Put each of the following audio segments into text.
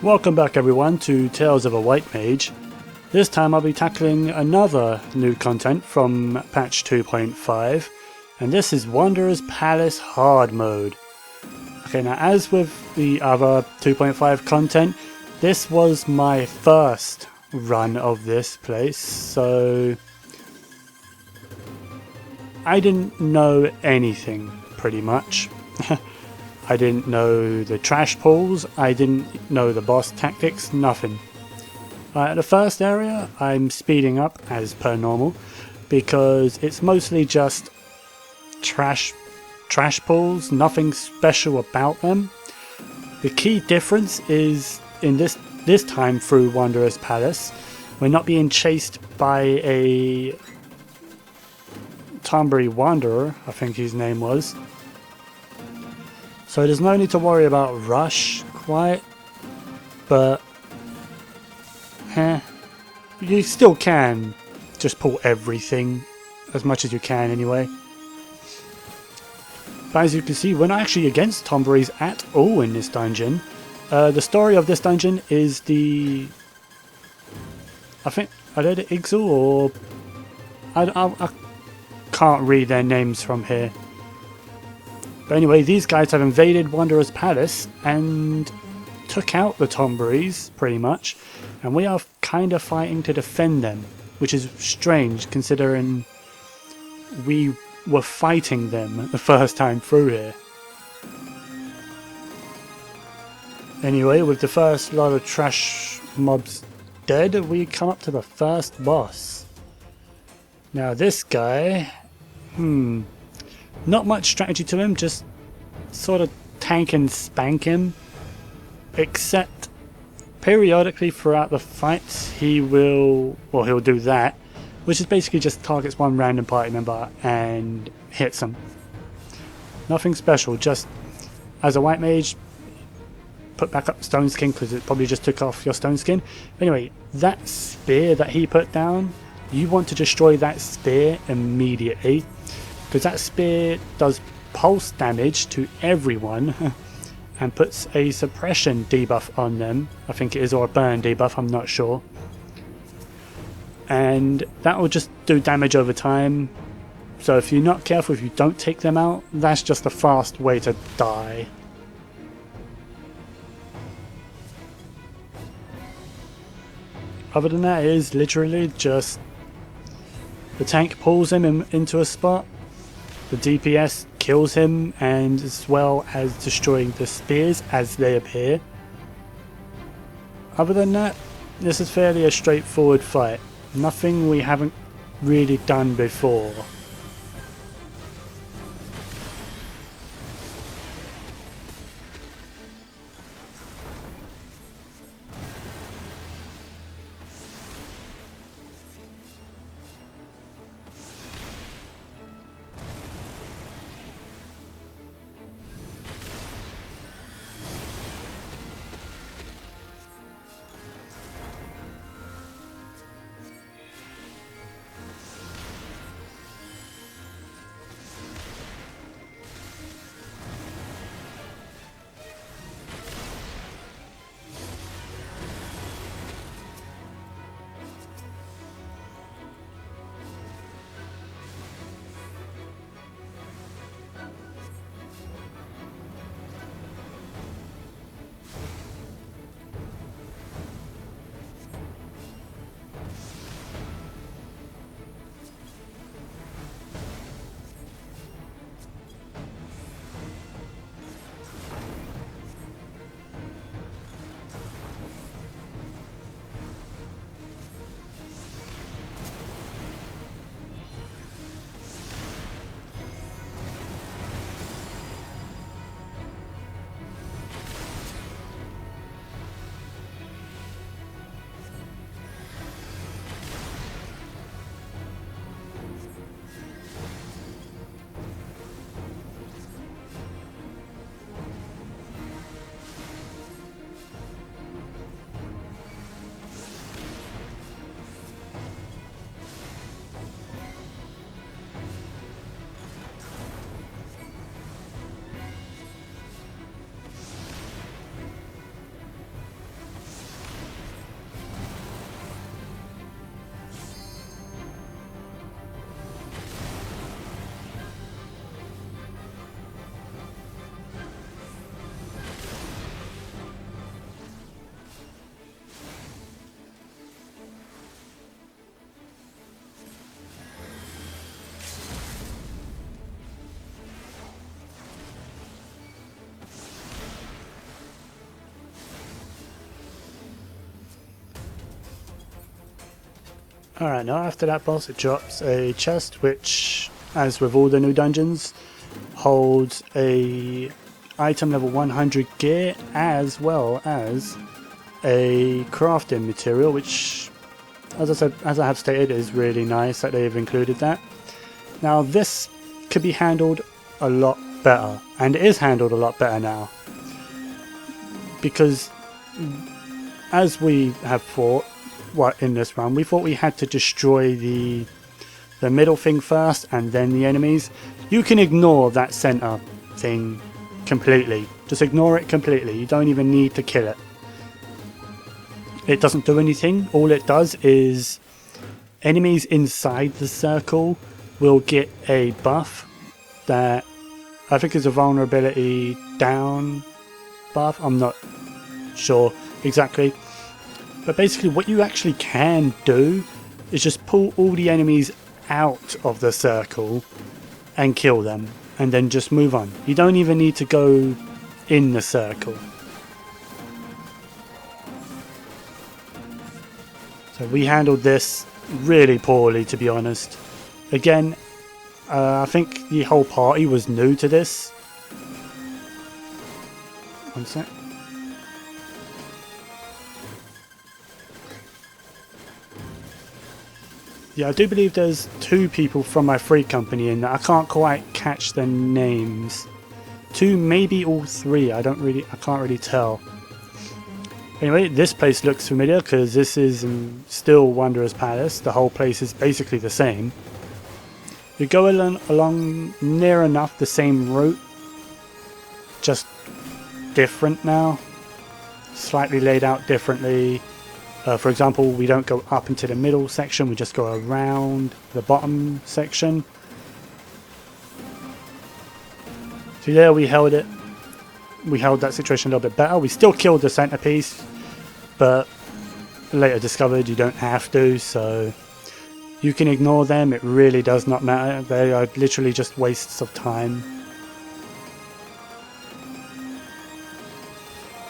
Welcome back everyone to Tales of a White Mage. This time I'll be tackling another new content from patch 2.5, and this is Wanderer's Palace Hard Mode. Okay, now as with the other 2.5 content, this was my first run of this place, so I didn't know anything pretty much. I didn't know the trash pools, I didn't know the boss tactics, nothing. The first area I'm speeding up as per normal because it's mostly just trash pools, nothing special about them. The key difference is in this time through Wanderer's Palace, we're not being chased by a Tonberry Wanderer, I think his name was. So there's no need to worry about rush quite, but you still can just pull everything as much as you can anyway. But as you can see, we're not actually against Tonberries at all in this dungeon. The story of this dungeon is I think, are they the Ixal or... I can't read their names from here. But anyway, these guys have invaded Wanderer's Palace and took out the Tonberries, pretty much. And we are kind of fighting to defend them, which is strange considering we were fighting them the first time through here. Anyway, with the first lot of trash mobs dead, we come up to the first boss. Now this guy, not much strategy to him, just sort of tank and spank him. Except periodically throughout the fights he'll do that, which is basically just targets one random party member and hits them. Nothing special, just as a white mage, put back up the stone skin because it probably just took off your stone skin. Anyway, that spear that he put down, you want to destroy that spear immediately, because that spear does pulse damage to everyone and puts a suppression debuff on them, I think it is, or a burn debuff, I'm not sure. And that will just do damage over time, so if you're not careful, if you don't take them out, that's just a fast way to die. Other than that, it is literally just the tank pulls him into a spot, the DPS kills him, and as well as destroying the spears as they appear. Other than that, this is fairly a straightforward fight. Nothing we haven't really done before. Alright, now after that boss it drops a chest which, as with all the new dungeons, holds a item level 100 gear as well as a crafting material, which, as I have stated, is really nice that they've included that. Now this could be handled a lot better, and it is handled a lot better now, because as we have thought, in this run, we thought we had to destroy the middle thing first and then the enemies. You can ignore that center thing completely. Just ignore it completely. You don't even need to kill it. It doesn't do anything. All it does is enemies inside the circle will get a buff that I think is a vulnerability down buff. I'm not sure exactly. But basically what you actually can do is just pull all the enemies out of the circle and kill them, and then just move on. You don't even need to go in the circle. So we handled this really poorly, to be honest. Again, I think the whole party was new to this. One sec. Yeah, I do believe there's 2 people from my free company in there. I can't quite catch their names. 2, maybe all 3. I can't really tell. Anyway, this place looks familiar because this is still Wanderer's Palace. The whole place is basically the same. You go along near enough the same route, just different now. Slightly laid out differently. For example, we don't go up into the middle section, we just go around the bottom section. So there we held it. We held that situation a little bit better. We still killed the centerpiece, but later discovered you don't have to, so you can ignore them. It really does not matter. They are literally just wastes of time.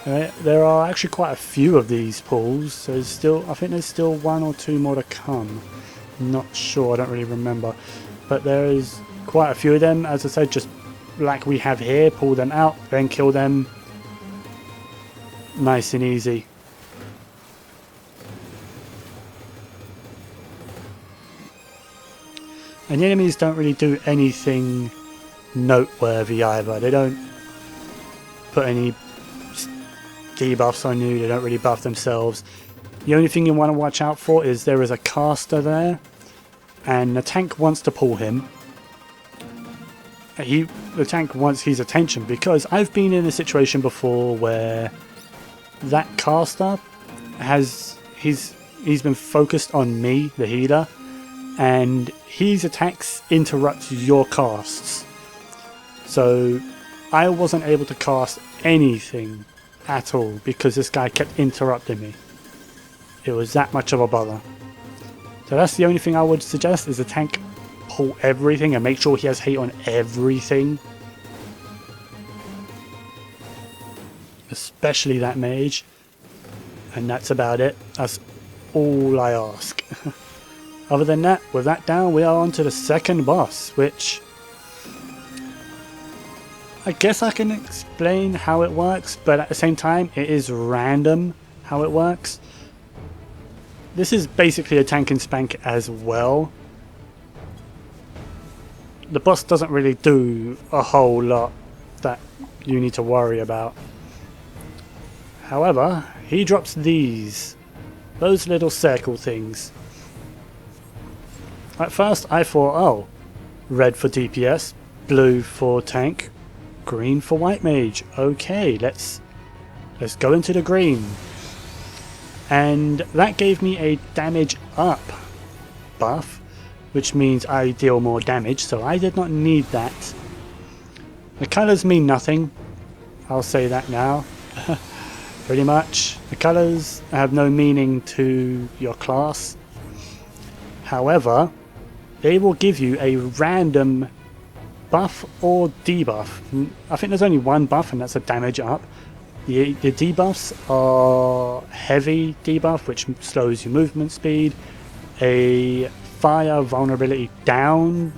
There are actually quite a few of these pools. I think there's still 1 or 2 more to come. Not sure, I don't really remember. But there is quite a few of them. As I said, just like we have here, pull them out, then kill them. Nice and easy. And the enemies don't really do anything noteworthy either. They don't put any debuffs on you, they don't really buff themselves. The only thing you want to watch out for is there is a caster there, and the tank wants to pull him. The tank wants his attention, because I've been in a situation before where that caster he's been focused on me, the healer, and his attacks interrupt your casts. So I wasn't able to cast anything at all because this guy kept interrupting me. It was that much of a bother. So that's the only thing I would suggest, is the tank pull everything and make sure he has hate on everything. Especially that mage. And that's about it. That's all I ask. Other than that, with that down, we are on to the second boss, which I guess I can explain how it works, but at the same time it is random how it works. This is basically a tank and spank as well. The boss doesn't really do a whole lot that you need to worry about. However, he drops those little circle things. At first I thought, oh, red for DPS, blue for tank, green for white mage. Okay, let's go into the green. And that gave me a damage up buff, which means I deal more damage, so I did not need that. The colours mean nothing, I'll say that now. Pretty much. The colours have no meaning to your class. However, they will give you a random buff or debuff. I think there's only one buff, and that's a damage up. The debuffs are heavy debuff, which slows your movement speed, a fire vulnerability down,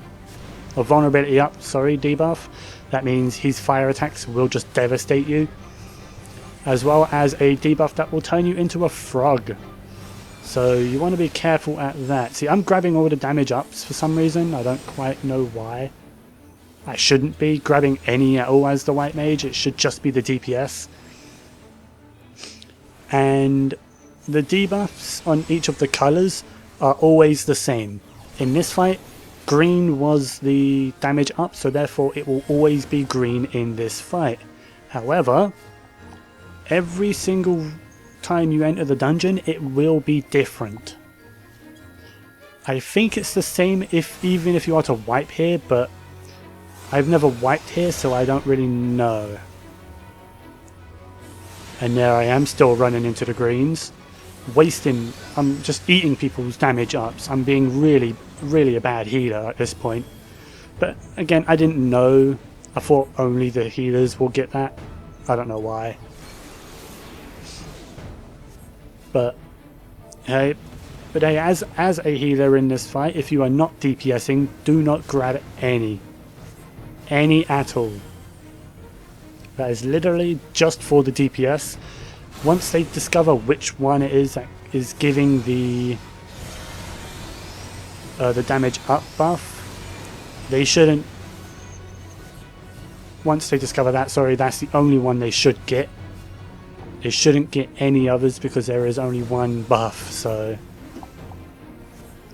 or vulnerability up, sorry, debuff. That means his fire attacks will just devastate you. As well as a debuff that will turn you into a frog. So you want to be careful at that. See, I'm grabbing all the damage ups for some reason. I don't quite know why. I shouldn't be grabbing any at all as the white mage. It should just be the DPS. And the debuffs on each of the colours are always the same. In this fight, green was the damage up, so therefore it will always be green in this fight. However, every single time you enter the dungeon, it will be different. I think it's the same even if you are to wipe here, but I've never wiped here, so I don't really know. And there I am, still running into the greens. I'm just eating people's damage ups. I'm being really a bad healer at this point. But again, I didn't know. I thought only the healers will get that. I don't know why. But hey, as a healer in this fight, if you are not DPSing, do not grab any at all. That is literally just for the DPS. Once they discover which one it is that is giving the damage up buff, they shouldn't. Once they discover that, sorry, that's the only one they should get. They shouldn't get any others because there is only one buff, so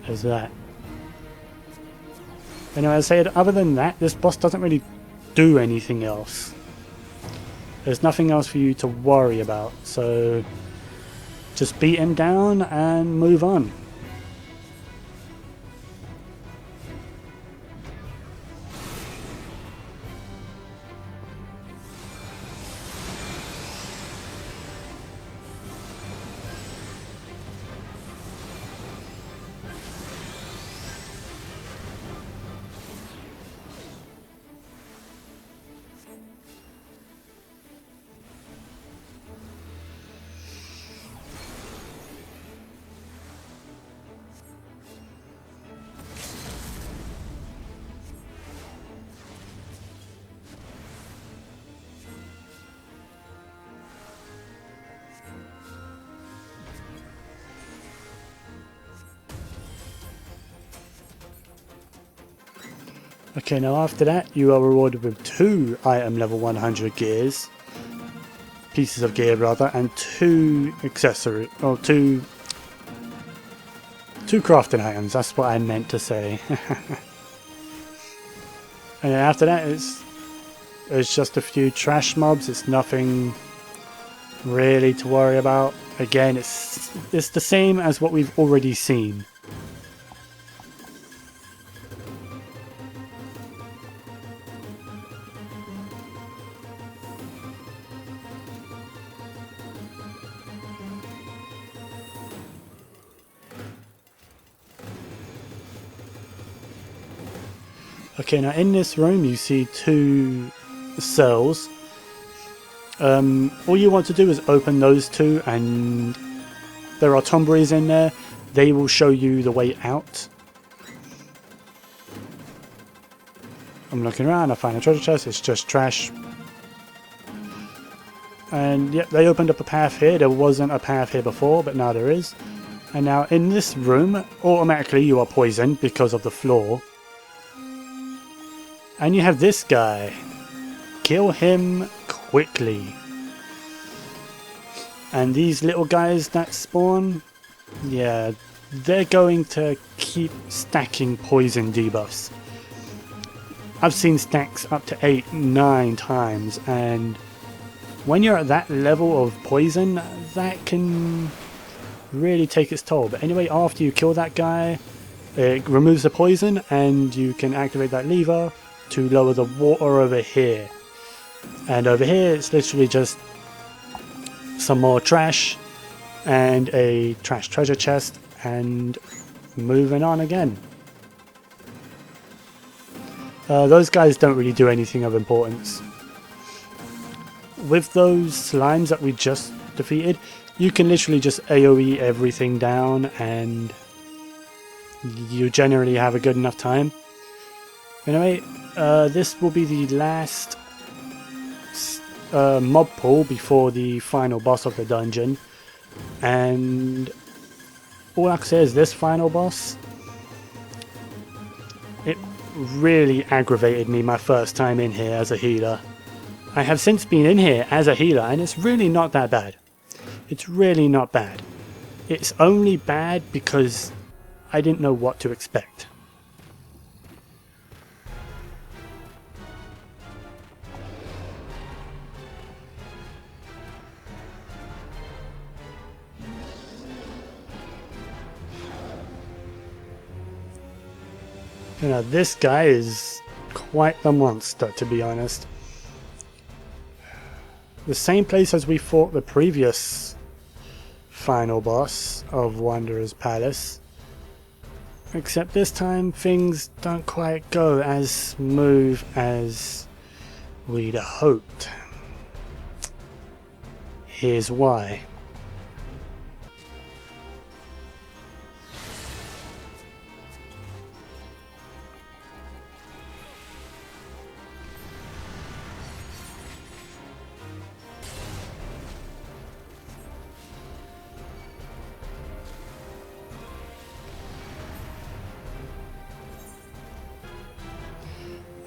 there's that. Anyway, as I said, other than that, this boss doesn't really do anything else. There's nothing else for you to worry about, so just beat him down and move on. Okay, now after that you are rewarded with 2 item level 100 gears, pieces of gear rather, and 2 accessory, or 2 crafting items, that's what I meant to say. And then after that it's just a few trash mobs. It's nothing really to worry about. Again, it's the same as what we've already seen. Okay, now in this room you see 2 cells. All you want to do is open those 2, and there are tomberies in there. They will show you the way out. I'm looking around, I find a treasure chest, it's just trash. And yep, they opened up a path here. There wasn't a path here before, but now there is. And now in this room, automatically you are poisoned because of the floor. And you have this guy. Kill him quickly. And these little guys that spawn, yeah, they're going to keep stacking poison debuffs. I've seen stacks up to 8, 9 times, and when you're at that level of poison, that can really take its toll. But anyway, after you kill that guy, it removes the poison and you can activate that lever to lower the water over here. And over here it's literally just some more trash and a trash treasure chest, and moving on again. Those guys don't really do anything of importance. With those slimes that we just defeated, you can literally just AoE everything down and you generally have a good enough time. Anyway, this will be the last mob pool before the final boss of the dungeon, and all I can say is this final boss, it really aggravated me my first time in here as a healer. I have since been in here as a healer and it's really not that bad. It's really not bad. It's only bad because I didn't know what to expect. You know, this guy is quite the monster, to be honest. The same place as we fought the previous final boss of Wanderer's Palace. Except this time things don't quite go as smooth as we'd hoped. Here's why.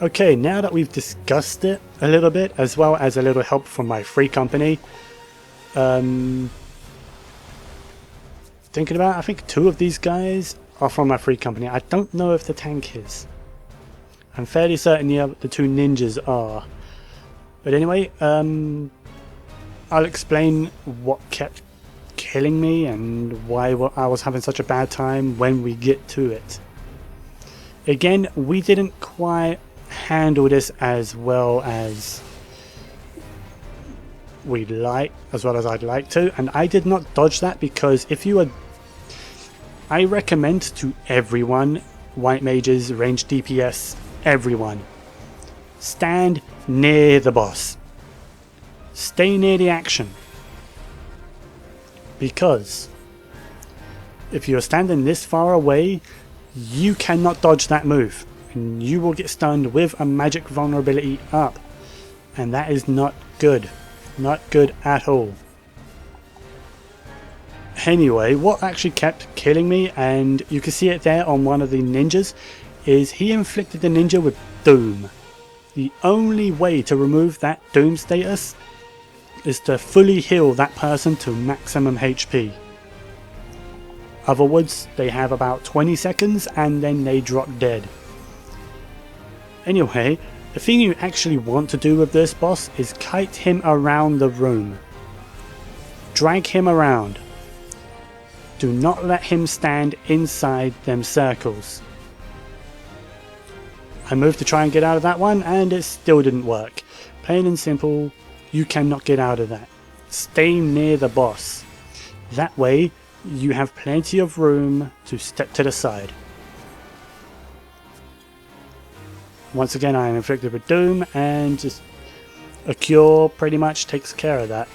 Okay, now that we've discussed it a little bit, as well as a little help from my free company, thinking about it, I think 2 of these guys are from my free company. I don't know if the tank is. I'm fairly certain the 2 ninjas are. But anyway, I'll explain what kept killing me and why I was having such a bad time when we get to it. Again, we didn't quite handle this as well as I'd like to, and I did not dodge that because I recommend to everyone, white mages, range DPS, everyone, stand near the boss, stay near the action, because if you're standing this far away, you cannot dodge that move. And you will get stunned with a magic vulnerability up, and that is not good. Not good at all. Anyway, what actually kept killing me, and you can see it there on one of the ninjas, is he inflicted the ninja with Doom. The only way to remove that Doom status is to fully heal that person to maximum HP. Otherwise, they have about 20 seconds and then they drop dead. Anyway, the thing you actually want to do with this boss is kite him around the room. Drag him around. Do not let him stand inside them circles. I moved to try and get out of that one and it still didn't work. Plain and simple, you cannot get out of that. Stay near the boss. That way, you have plenty of room to step to the side. Once again, I am inflicted with Doom, and just a cure pretty much takes care of that.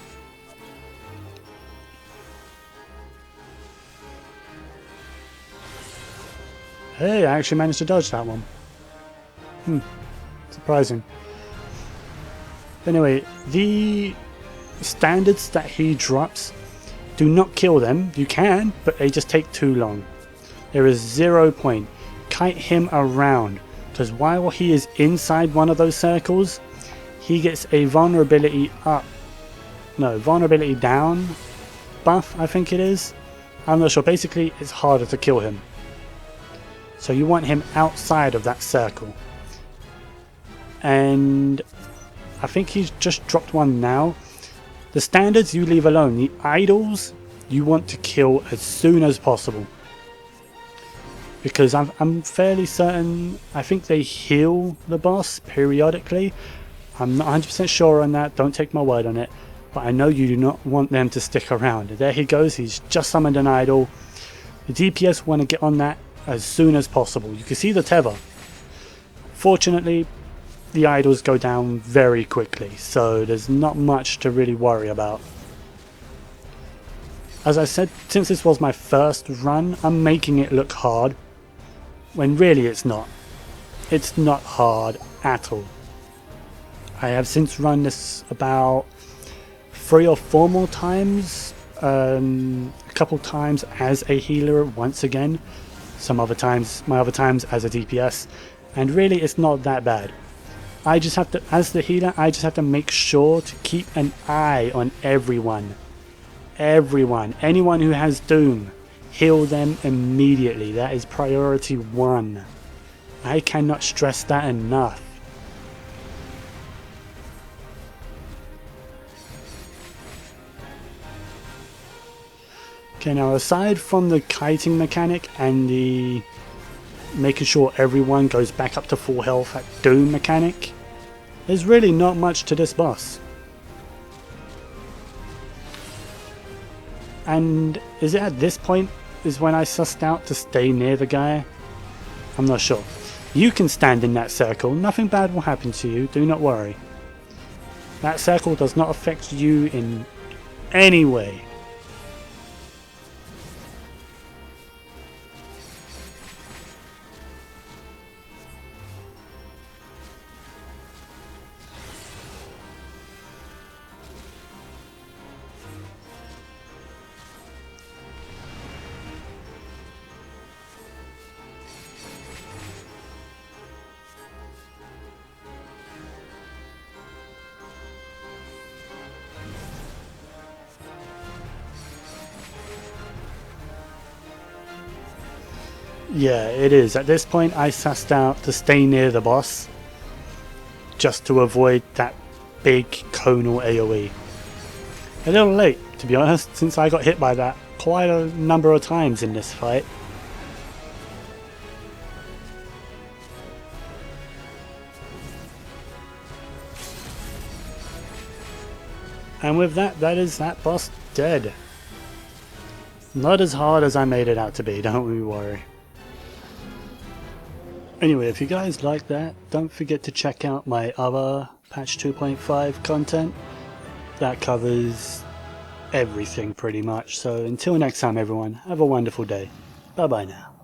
Hey, I actually managed to dodge that one. Surprising. Anyway, the standards that he drops, do not kill them. You can, but they just take too long. There is 0 point. Kite him around. Because while he is inside one of those circles, he gets a vulnerability down buff, I think it is. I'm not sure. Basically, it's harder to kill him. So you want him outside of that circle. And I think he's just dropped one now. The standards you leave alone. The idols you want to kill as soon as possible. Because I'm fairly certain, I think they heal the boss periodically. I'm not 100% sure on that, don't take my word on it. But I know you do not want them to stick around. There he goes, he's just summoned an idol. The DPS want to get on that as soon as possible. You can see the tether. Fortunately, the idols go down very quickly, so there's not much to really worry about. As I said, since this was my first run, I'm making it look hard. when really it's not. It's not hard at all. I have since run this about 3 or 4 more times, a couple times as a healer once again, my other times as a DPS, and really it's not that bad. I just have to, as the healer, I just have to make sure to keep an eye on everyone. Anyone who has Doom, heal them immediately. That is priority 1. I cannot stress that enough. Okay, now aside from the kiting mechanic and the making sure everyone goes back up to full health at Doom mechanic, there's really not much to this boss. And is it at this point is when I sussed out to stay near the guy? I'm not sure. You can stand in that circle, nothing bad will happen to you, do not worry. That circle does not affect you in any way. Yeah, it is. At this point I sussed out to stay near the boss, just to avoid that big conal AoE. A little late, to be honest, since I got hit by that quite a number of times in this fight. And with that, that is that boss dead. Not as hard as I made it out to be, don't we worry. Anyway, if you guys like that, don't forget to check out my other patch 2.5 content. That covers everything pretty much. So until next time everyone, have a wonderful day. Bye bye now.